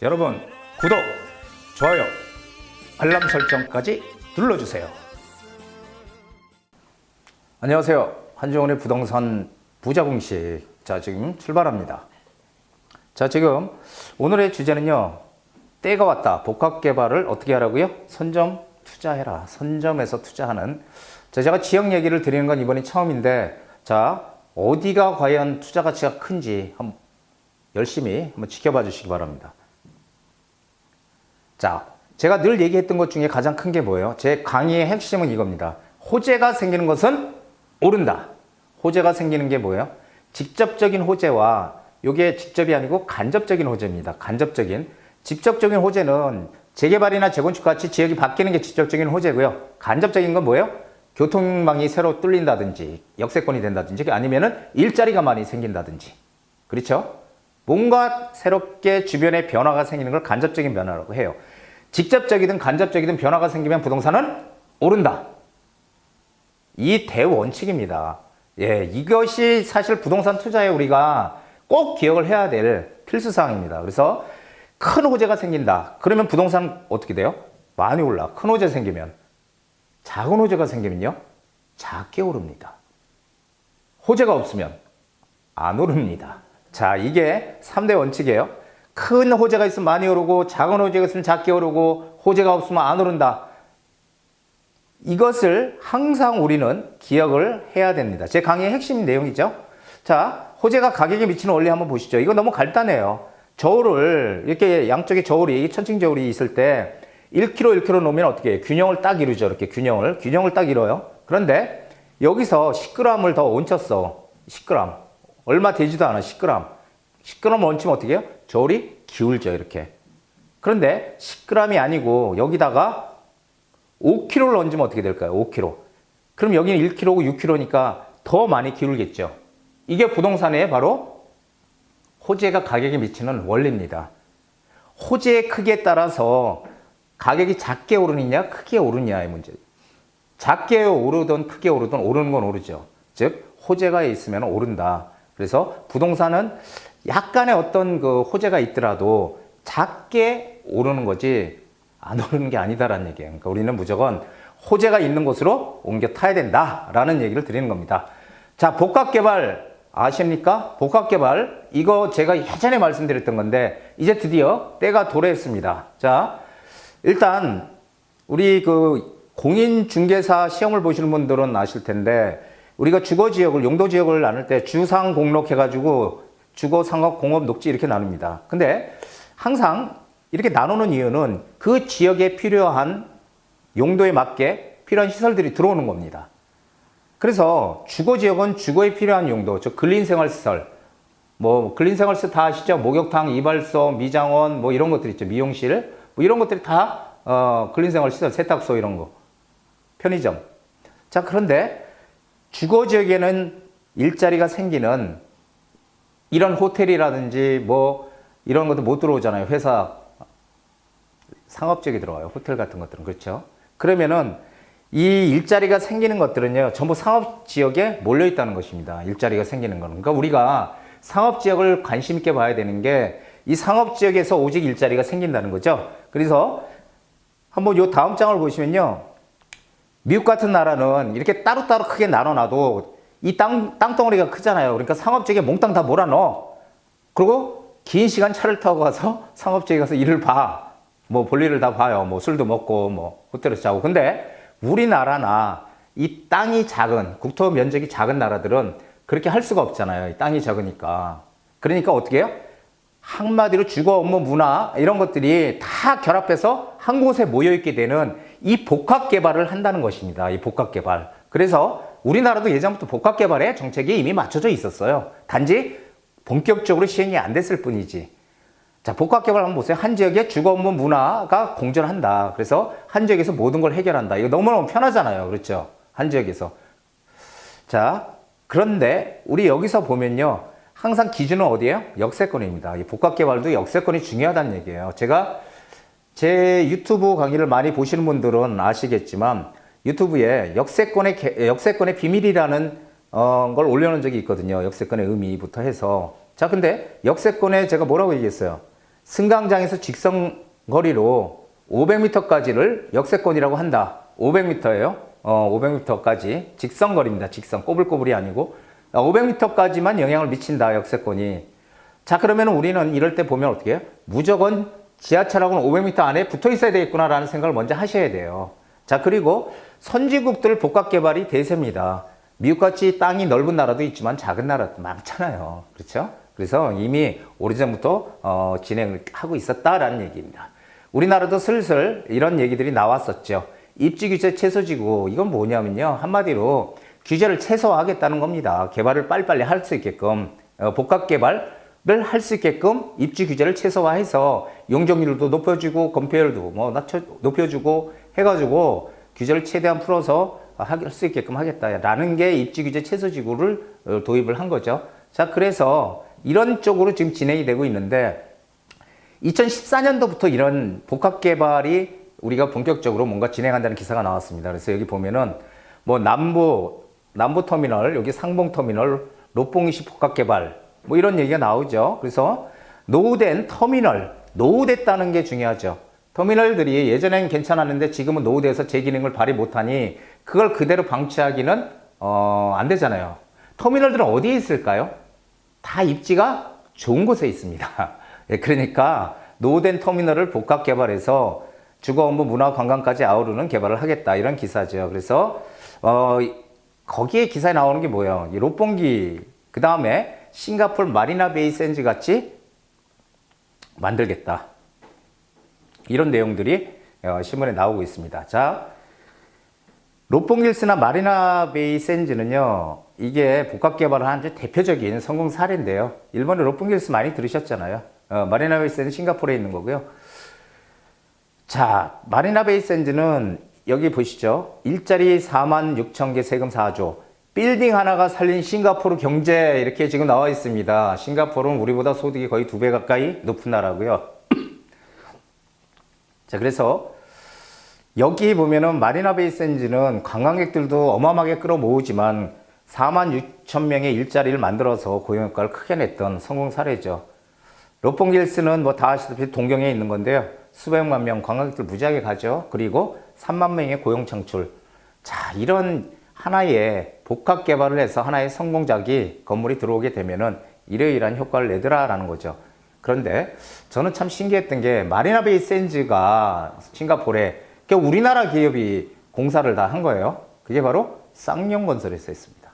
여러분 구독, 좋아요, 알람 설정까지 눌러주세요. 안녕하세요. 한지원의 부동산 부자 공식. 자, 지금 출발합니다. 자, 지금 오늘의 주제는요, 때가 왔다. 복합 개발을 어떻게 하라고요? 선점 투자해라. 선점에서 투자하는. 자, 제가 지역 얘기를 드리는 건 이번이 처음인데, 자, 어디가 과연 투자 가치가 큰지 한번 열심히 한번 지켜봐 주시기 바랍니다. 자, 제가 늘 얘기했던 것 중에 가장 큰 게 뭐예요? 제 강의의 핵심은 이겁니다. 호재가 생기는 것은 오른다. 호재가 생기는 게 뭐예요? 직접적인 호재와, 이게 직접이 아니고 간접적인 호재입니다. 간접적인. 직접적인 호재는 재개발이나 재건축 같이 지역이 바뀌는 게 직접적인 호재고요. 간접적인 건 뭐예요? 교통망이 새로 뚫린다든지, 역세권이 된다든지, 아니면은 일자리가 많이 생긴다든지. 그렇죠? 뭔가 새롭게 주변에 변화가 생기는 걸 간접적인 변화라고 해요. 직접적이든 간접적이든 변화가 생기면 부동산은 오른다. 이 대원칙입니다. 예, 이것이 사실 부동산 투자에 우리가 꼭 기억을 해야 될 필수사항입니다. 그래서 큰 호재가 생긴다. 그러면 부동산 어떻게 돼요? 많이 올라. 큰 호재 생기면. 작은 호재가 생기면요, 작게 오릅니다. 호재가 없으면 안 오릅니다. 자, 이게 3대 원칙이에요. 큰 호재가 있으면 많이 오르고, 작은 호재가 있으면 작게 오르고, 호재가 없으면 안 오른다. 이것을 항상 우리는 기억을 해야 됩니다. 제 강의의 핵심 내용이죠. 자, 호재가 가격에 미치는 원리 한번 보시죠. 이거 너무 간단해요. 저울을, 이렇게 양쪽에 저울이, 천칭 저울이 있을 때 1kg, 1kg 놓으면 어떻게 해요? 균형을 딱 이루죠. 이렇게 균형을 딱 이뤄요. 그런데 여기서 10g을 더 얹혔어. 10g. 얼마 되지도 않아. 10g. 10g 얹히면 어떻게 해요? 저울이 기울죠. 이렇게. 그런데 10g이 아니고 여기다가 5kg를 얹으면 어떻게 될까요? 5kg. 그럼 여기는 1kg고 6kg니까 더 많이 기울겠죠. 이게 부동산의 바로 호재가 가격에 미치는 원리입니다. 호재의 크기에 따라서 가격이 작게 오르느냐 크게 오르느냐의 문제. 작게 오르든 크게 오르든 오르는 건 오르죠. 즉 호재가 있으면 오른다. 그래서 부동산은 약간의 어떤 그 호재가 있더라도 작게 오르는 거지 안 오르는 게 아니다라는 얘기예요. 그러니까 우리는 무조건 호재가 있는 곳으로 옮겨 타야 된다라는 얘기를 드리는 겁니다. 자, 복합개발 아십니까? 복합개발, 이거 제가 예전에 말씀드렸던 건데 이제 드디어 때가 도래했습니다. 자, 일단 우리 그 공인중개사 시험을 보시는 분들은 아실 텐데, 우리가 주거지역을, 용도지역을 나눌 때 주상, 공록 해가지고 주거, 상업, 공업, 녹지 이렇게 나눕니다. 근데 항상 이렇게 나누는 이유는 그 지역에 필요한 용도에 맞게 필요한 시설들이 들어오는 겁니다. 그래서 주거지역은 주거에 필요한 용도, 즉 근린생활시설, 뭐 근린생활시설 다 아시죠? 목욕탕, 이발소, 미장원, 뭐 이런 것들 있죠. 미용실, 뭐 이런 것들이 다 근린생활시설, 세탁소 이런 거, 편의점. 자, 그런데 주거지역에는 일자리가 생기는 이런 호텔이라든지 뭐 이런 것도 못 들어오잖아요. 회사, 상업지역에 들어와요. 호텔 같은 것들은. 그렇죠? 그러면은 이 일자리가 생기는 것들은요, 전부 상업지역에 몰려 있다는 것입니다. 일자리가 생기는 거는. 그러니까 우리가 상업지역을 관심 있게 봐야 되는 게 이 상업지역에서 오직 일자리가 생긴다는 거죠. 그래서 한번 요 다음 장을 보시면요, 미국 같은 나라는 이렇게 따로따로 크게 나눠놔도 이 땅덩어리가 크잖아요. 그러니까 상업지역에 몽땅 다 몰아넣어. 그리고 긴 시간 차를 타고 가서 상업지역에 가서 일을 봐. 뭐 볼일을 다 봐요. 뭐 술도 먹고 뭐 호텔에서 자고. 근데 우리나라나 이 땅이 작은, 국토 면적이 작은 나라들은 그렇게 할 수가 없잖아요. 이 땅이 작으니까. 그러니까 어떻게 해요? 한마디로 주거, 업무, 문화 이런 것들이 다 결합해서 한 곳에 모여있게 되는 이 복합개발을 한다는 것입니다. 이 복합개발. 그래서 우리나라도 예전부터 복합개발에 정책이 이미 맞춰져 있었어요. 단지 본격적으로 시행이 안 됐을 뿐이지. 자, 복합개발 한번 보세요. 한 지역에 주거, 업무, 문화가 공존한다. 그래서 한 지역에서 모든 걸 해결한다. 이거 너무너무 편하잖아요. 그렇죠? 한 지역에서. 자, 그런데 우리 여기서 보면요, 항상 기준은 어디예요? 역세권입니다. 이 복합개발도 역세권이 중요하다는 얘기예요. 제가 제 유튜브 강의를 많이 보시는 분들은 아시겠지만 유튜브에 역세권의 비밀이라는 걸 올려놓은 적이 있거든요. 역세권의 의미부터 해서. 자, 근데 역세권에 제가 뭐라고 얘기했어요? 승강장에서 직선거리로 500m까지를 역세권이라고 한다. 500m예요. 500m까지 직선거리입니다. 직선 꼬불꼬불이 아니고 500m까지만 영향을 미친다. 역세권이. 자, 그러면 우리는 이럴 때 보면 어떻게 해요? 무조건 지하철하고는 500m 안에 붙어 있어야 되겠구나라는 생각을 먼저 하셔야 돼요. 자, 그리고 선진국들 복합 개발이 대세입니다. 미국같이 땅이 넓은 나라도 있지만 작은 나라도 많잖아요. 그렇죠? 그래서 이미 오래전부터 진행을 하고 있었다라는 얘기입니다. 우리나라도 슬슬 이런 얘기들이 나왔었죠. 입지 규제 최소지구. 이건 뭐냐면요. 한마디로 규제를 최소화하겠다는 겁니다. 개발을 빨리빨리 할 수 있게끔 복합 개발을 할 수 있게끔 입지 규제를 최소화해서 용적률도 높여주고 건폐율도 높여주고 해가지고 규제를 최대한 풀어서 할 수 있게끔 하겠다라는 게 입지 규제 최소지구를 도입을 한 거죠. 자, 그래서 이런 쪽으로 지금 진행이 되고 있는데 2014년도부터 이런 복합 개발이 우리가 본격적으로 뭔가 진행한다는 기사가 나왔습니다. 그래서 여기 보면은 뭐 남부 터미널, 여기 상봉 터미널, 롯봉이시 복합 개발 뭐 이런 얘기가 나오죠. 그래서 노후된 터미널, 노후됐다는 게 중요하죠. 터미널들이 예전엔 괜찮았는데 지금은 노후돼서 제 기능을 발휘 못하니 그걸 그대로 방치하기는 안 되잖아요. 터미널들은 어디에 있을까요? 다 입지가 좋은 곳에 있습니다. 그러니까 노후된 터미널을 복합 개발해서 주거, 업무, 문화, 관광까지 아우르는 개발을 하겠다 이런 기사죠. 그래서 거기에 기사에 나오는 게 뭐예요? 이 롯봉기 그 다음에 싱가포르 마리나 베이 샌즈 같이 만들겠다. 이런 내용들이 신문에 나오고 있습니다. 자, 롯봉길스나 마리나 베이 샌즈는요, 이게 복합 개발을 한 아주 대표적인 성공 사례인데요. 일본의 롯봉길스 많이 들으셨잖아요. 마리나 베이 샌즈 싱가포르에 있는 거고요. 자, 마리나 베이 샌즈는 여기 보시죠. 일자리 4만 6천 개 세금 4조. 빌딩 하나가 살린 싱가포르 경제 이렇게 지금 나와 있습니다. 싱가포르는 우리보다 소득이 거의 2배 가까이 높은 나라고요. 자, 그래서 여기 보면은 마리나 베이 샌즈는 관광객들도 어마어마하게 끌어모으지만 4만 6천 명의 일자리를 만들어서 고용 효과를 크게 냈던 성공 사례죠. 롯봉길스는 뭐 다 아시다시피 동경에 있는 건데요. 수백만 명 관광객들 무지하게 가죠. 그리고 3만 명의 고용 창출. 자, 이런 하나의 복합 개발을 해서 하나의 성공작이 건물이 들어오게 되면은 이러이러한 효과를 내더라라는 거죠. 그런데 저는 참 신기했던 게 마리나 베이 샌즈가 싱가포르에 우리나라 기업이 공사를 다 한 거예요. 그게 바로 쌍용건설에서 했습니다.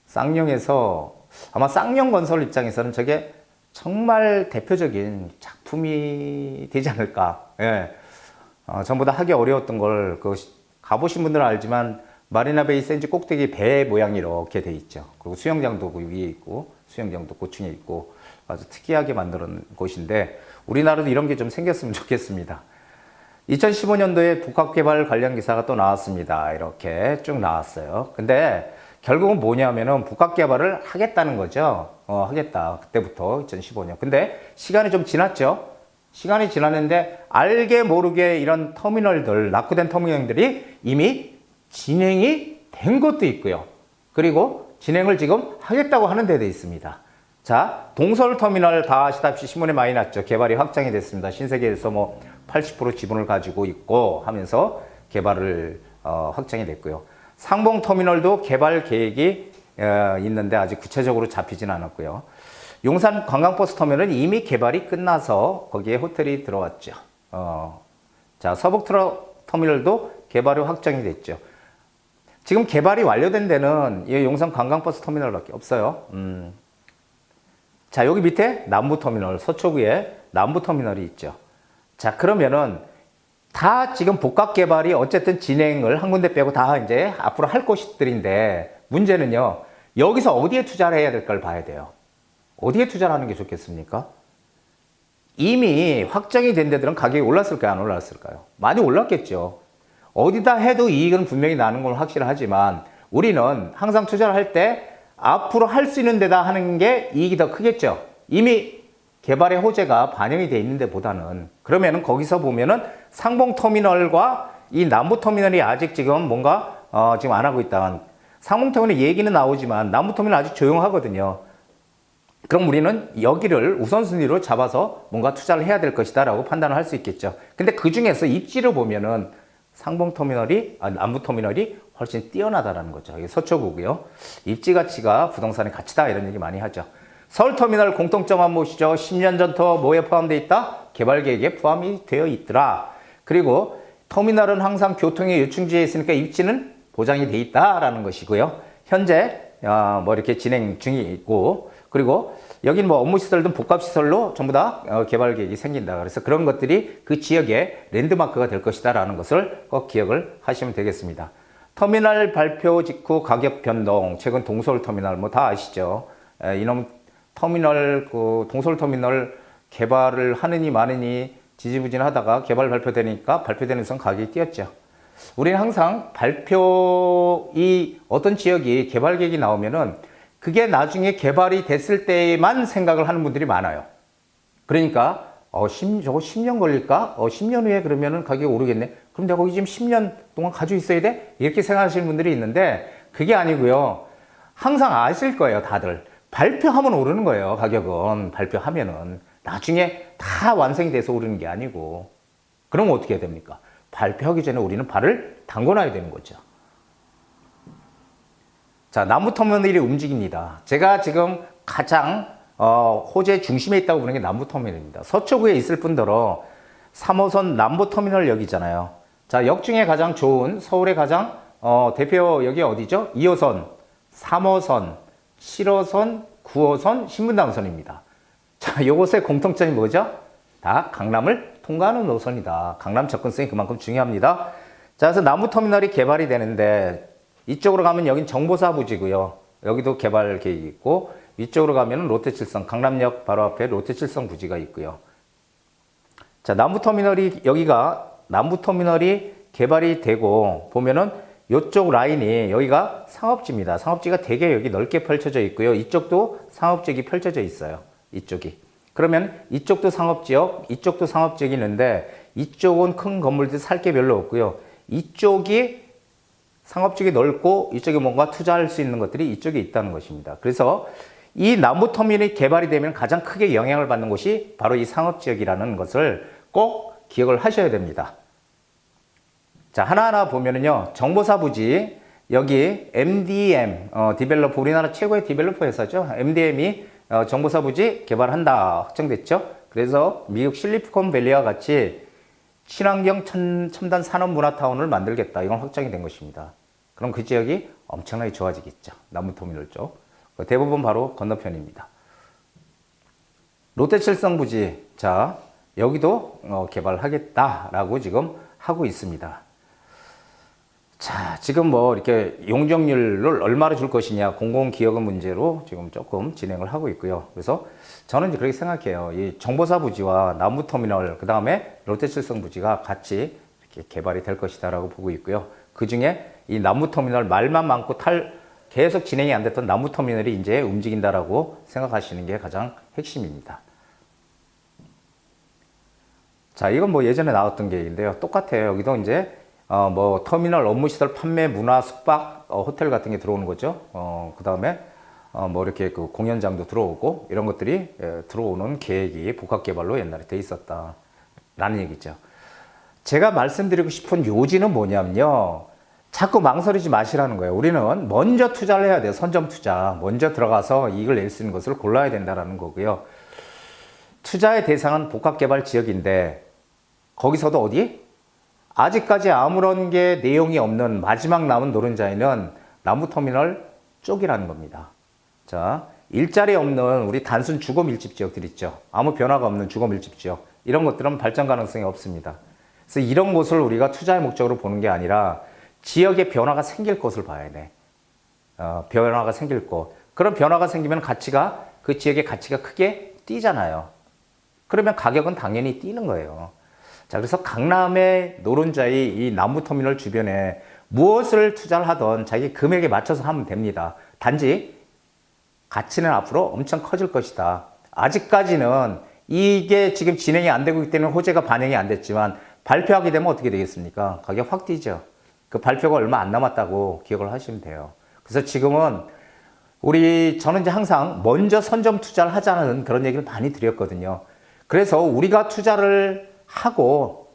쌍용에서 아마 쌍용건설 입장에서는 저게 정말 대표적인 작품이 되지 않을까. 예. 전부 다 하기 어려웠던 걸 가보신 분들은 알지만 마리나 베이 샌즈 꼭대기 배 모양이 이렇게 돼 있죠. 그리고 수영장도 그 위에 있고 수영장도 고층에 있고 아주 특이하게 만든 곳인데 우리나라도 이런 게 좀 생겼으면 좋겠습니다. 2015년도에 복합개발 관련 기사가 또 나왔습니다. 이렇게 쭉 나왔어요. 근데 결국은 뭐냐면은 복합개발을 하겠다는 거죠. 하겠다. 그때부터 2015년. 근데 시간이 좀 지났죠. 시간이 지났는데 알게 모르게 이런 터미널들, 낙후된 터미널들이 이미 진행이 된 것도 있고요. 그리고 진행을 지금 하겠다고 하는 데도 있습니다. 자, 동서울터미널 다 아시다시피 신문에 많이 났죠. 개발이 확장이 됐습니다. 신세계에서 뭐 80% 지분을 가지고 있고 하면서 개발을 확장이 됐고요. 상봉터미널도 개발 계획이 있는데 아직 구체적으로 잡히진 않았고요. 용산 관광버스터미널은 이미 개발이 끝나서 거기에 호텔이 들어왔죠. 자, 서북터미널도 개발이 확정이 됐죠. 지금 개발이 완료된 데는 이 용산 관광버스터미널밖에 없어요. 자, 여기 밑에 남부터미널, 서초구에 남부터미널이 있죠. 자, 그러면은 다 지금 복합 개발이 어쨌든 진행을 한 군데 빼고 다 이제 앞으로 할 곳들인데 문제는요, 여기서 어디에 투자를 해야 될까를 봐야 돼요. 어디에 투자를 하는 게 좋겠습니까? 이미 확정이 된 데들은 가격이 올랐을까요? 안 올랐을까요? 많이 올랐겠죠. 어디다 해도 이익은 분명히 나는 건 확실하지만 우리는 항상 투자를 할 때 앞으로 할 수 있는 데다 하는 게 이익이 더 크겠죠. 이미 개발의 호재가 반영이 돼 있는 데보다는. 그러면은 거기서 보면은 상봉터미널과 이 남부터미널이 아직 지금 뭔가 지금 안 하고 있다. 상봉터미널 얘기는 나오지만 남부터미널 아직 조용하거든요. 그럼 우리는 여기를 우선순위로 잡아서 뭔가 투자를 해야 될 것이다 라고 판단을 할 수 있겠죠. 근데 그 중에서 입지를 보면은 남부터미널이 훨씬 뛰어나다라는 거죠. 이게 서초구고요. 입지 가치가 부동산의 가치다 이런 얘기 많이 하죠. 서울터미널 공통점 한번 보시죠. 10년 전부터 뭐에 포함되어 있다? 개발 계획에 포함이 되어 있더라. 그리고 터미널은 항상 교통의 요충지에 있으니까 입지는 보장이 되어 있다라는 것이고요. 현재 뭐 이렇게 진행 중이고, 그리고 여긴 뭐 업무시설 등 복합시설로 전부 다 개발 계획이 생긴다. 그래서 그런 것들이 그 지역의 랜드마크가 될 것이다 라는 것을 꼭 기억을 하시면 되겠습니다. 터미널 발표 직후 가격 변동, 최근 동서울터미널 뭐 다 아시죠? 이놈 터미널, 동서울터미널 개발을 하느니 마느니 지지부진하다가 개발 발표되니까 발표되는 순간 가격이 뛰었죠. 우리는 항상 어떤 지역이 개발 계획이 나오면은 그게 나중에 개발이 됐을 때만 생각을 하는 분들이 많아요. 그러니까 저거 10년 걸릴까? 10년 후에 그러면은 가격이 오르겠네. 그럼 내가 거기 지금 10년 동안 가지고 있어야 돼? 이렇게 생각하시는 분들이 있는데 그게 아니고요. 항상 아실 거예요, 다들. 발표하면 오르는 거예요, 가격은. 발표하면은. 나중에 다 완성이 돼서 오르는 게 아니고. 그러면 어떻게 해야 됩니까? 발표하기 전에 우리는 발을 담궈놔야 되는 거죠. 자, 남부터미널이 움직입니다. 제가 지금 가장 호재 중심에 있다고 보는 게 남부터미널입니다. 서초구에 있을 뿐더러 3호선 남부터미널역 있잖아요. 자, 역 중에 가장 좋은 서울의 가장 대표역이 어디죠? 2호선, 3호선, 7호선, 9호선, 신분당선입니다. 자, 요것의 공통점이 뭐죠? 다 강남을 통과하는 노선이다. 강남 접근성이 그만큼 중요합니다. 자, 그래서 남부터미널이 개발이 되는데 이쪽으로 가면 여긴 정보사 부지고요. 여기도 개발 계획이 있고 위쪽으로 가면 롯데칠성, 강남역 바로 앞에 롯데칠성 부지가 있고요. 자, 남부터미널이 개발이 되고 보면은 이쪽 라인이 여기가 상업지입니다. 상업지가 되게 여기 넓게 펼쳐져 있고요. 이쪽도 상업지역이 펼쳐져 있어요. 이쪽이. 그러면 이쪽도 상업지역, 이쪽도 상업지역이 있는데 이쪽은 큰 건물들 살 게 별로 없고요. 이쪽이 상업지역이 넓고 이쪽에 뭔가 투자할 수 있는 것들이 이쪽에 있다는 것입니다. 그래서 이 남부터미널이 개발이 되면 가장 크게 영향을 받는 곳이 바로 이 상업지역이라는 것을 꼭 기억을 하셔야 됩니다. 자, 하나하나 보면은요, 정보사 부지, 여기 MDM, 디벨로퍼, 우리나라 최고의 디벨로퍼 회사죠. MDM이 정보사 부지 개발한다 확정됐죠. 그래서 미국 실리콘밸리와 같이 친환경 첨단 산업 문화타운을 만들겠다. 이건 확정이 된 것입니다. 그럼 그 지역이 엄청나게 좋아지겠죠. 남부터미널 쪽. 대부분 바로 건너편입니다. 롯데칠성 부지. 자, 여기도 개발하겠다라고 지금 하고 있습니다. 자, 지금 뭐 이렇게 용적률을 얼마로 줄 것이냐, 공공기여금 문제로 지금 조금 진행을 하고 있고요. 그래서 저는 이제 그렇게 생각해요. 이 정보사 부지와 남부터미널, 그 다음에 롯데칠성 부지가 같이 이렇게 개발이 될 것이다라고 보고 있고요. 그 중에 이 남부터미널 말만 많고 계속 진행이 안 됐던 남부터미널이 이제 움직인다라고 생각하시는 게 가장 핵심입니다. 자, 이건 뭐 예전에 나왔던 계획인데요. 똑같아요. 여기도 이제 뭐 터미널 업무시설 판매 문화 숙박 호텔 같은 게 들어오는 거죠. 그 다음에 뭐 이렇게 그 공연장도 들어오고 이런 것들이 들어오는 계획이 복합개발로 옛날에 돼 있었다 라는 얘기죠. 제가 말씀드리고 싶은 요지는 뭐냐면요, 자꾸 망설이지 마시라는 거예요. 우리는 먼저 투자를 해야 돼요. 선점 투자. 먼저 들어가서 이익을 낼 수 있는 것을 골라야 된다는 거고요. 투자의 대상은 복합개발 지역인데 거기서도 어디? 아직까지 아무런 게 내용이 없는 마지막 남은 노른자에는 남부터미널 쪽이라는 겁니다. 자, 일자리 없는 우리 단순 주거 밀집 지역들 있죠. 아무 변화가 없는 주거 밀집 지역. 이런 것들은 발전 가능성이 없습니다. 그래서 이런 곳을 우리가 투자의 목적으로 보는 게 아니라 지역에 변화가 생길 것을 봐야 돼. 변화가 생길 것. 그런 변화가 생기면 그 지역의 가치가 크게 뛰잖아요. 그러면 가격은 당연히 뛰는 거예요. 자, 그래서 강남의 노른자의 이 남부터미널 주변에 무엇을 투자를 하던 자기 금액에 맞춰서 하면 됩니다. 단지 가치는 앞으로 엄청 커질 것이다. 아직까지는 이게 지금 진행이 안 되고 있기 때문에 호재가 반영이 안 됐지만 발표하게 되면 어떻게 되겠습니까? 가격 확 뛰죠. 그 발표가 얼마 안 남았다고 기억을 하시면 돼요. 그래서 지금은 저는 이제 항상 먼저 선점 투자를 하자는 그런 얘기를 많이 드렸거든요. 그래서 우리가 투자를 하고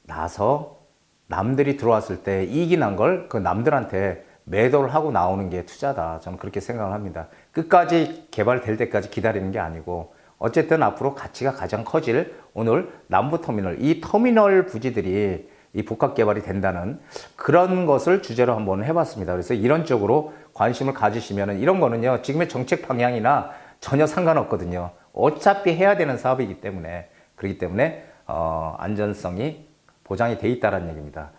나서 남들이 들어왔을 때 이익이 난 걸 그 남들한테 매도를 하고 나오는 게 투자다. 저는 그렇게 생각을 합니다. 끝까지 개발될 때까지 기다리는 게 아니고 어쨌든 앞으로 가치가 가장 커질 오늘 남부터미널, 이 터미널 부지들이 이 복합 개발이 된다는 그런 것을 주제로 한번 해봤습니다. 그래서 이런 쪽으로 관심을 가지시면 이런 거는요, 지금의 정책 방향이나 전혀 상관없거든요. 어차피 해야 되는 사업이기 때문에, 그렇기 때문에 안전성이 보장이 돼 있다는 얘기입니다.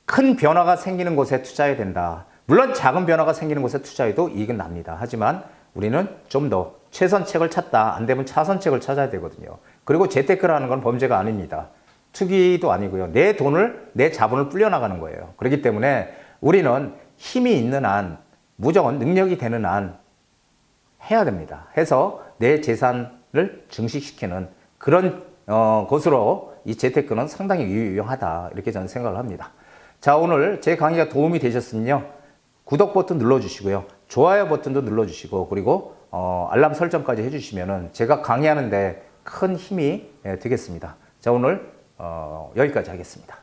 큰 변화가 생기는 곳에 투자해야 된다. 물론 작은 변화가 생기는 곳에 투자해도 이익은 납니다. 하지만 우리는 좀 더 최선책을 찾다. 안 되면 차선책을 찾아야 되거든요. 그리고 재테크라는 건 범죄가 아닙니다. 투기도 아니고요. 내 돈을, 내 자본을 불려나가는 거예요. 그렇기 때문에 우리는 힘이 있는 한, 무조건 능력이 되는 한 해야 됩니다. 해서 내 재산을 증식시키는 그런 것으로 이 재테크는 상당히 유용하다. 이렇게 저는 생각을 합니다. 자, 오늘 제 강의가 도움이 되셨으면요. 구독 버튼 눌러주시고요. 좋아요 버튼도 눌러주시고, 그리고 알람 설정까지 해주시면은 제가 강의하는데 큰 힘이 되겠습니다. 자, 오늘 여기까지 하겠습니다.